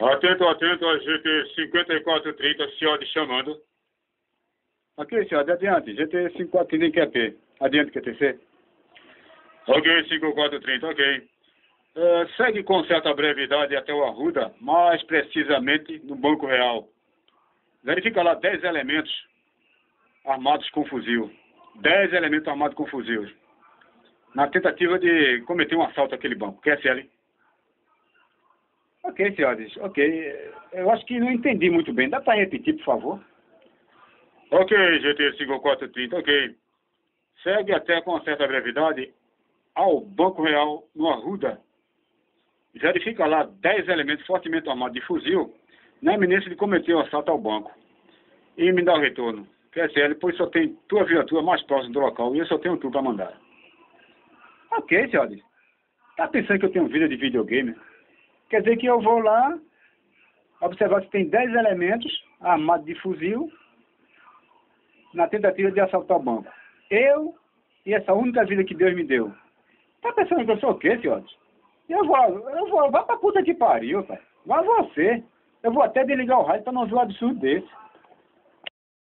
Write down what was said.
Atento, atento, a GT 5430, senhor chamando. Ok, senhor, adiante. GT 5430 em QP. Adiante, QTC. Ok, 5430, ok. Segue com certa brevidade até o Arruda, mais precisamente no Banco Real. Verifica lá 10 elementos armados com fuzil. 10 elementos armados com fuzil. Na tentativa de cometer um assalto àquele banco. QSL. Ok, senhores. Ok. Eu acho que não entendi muito bem. Dá para repetir, por favor? Ok, GT 5430, ok. Segue até com certa brevidade ao Banco Real no Arruda. Verifica lá 10 elementos fortemente armados de fuzil na iminência de cometer o assalto ao banco. E me dá o retorno. QSL, pois só tem tua viatura mais próxima do local e eu só tenho tu para mandar. Ok, senhores. Tá pensando que eu tenho vida de videogame? Quer dizer que eu vou lá observar se tem 10 elementos armados de fuzil na tentativa de assaltar o banco. Eu e essa única vida que Deus me deu. Tá pensando que eu sou o quê, senhores? Vá pra puta que pariu, pai. Vá você. Eu vou até desligar o rádio pra não ver um absurdo desse.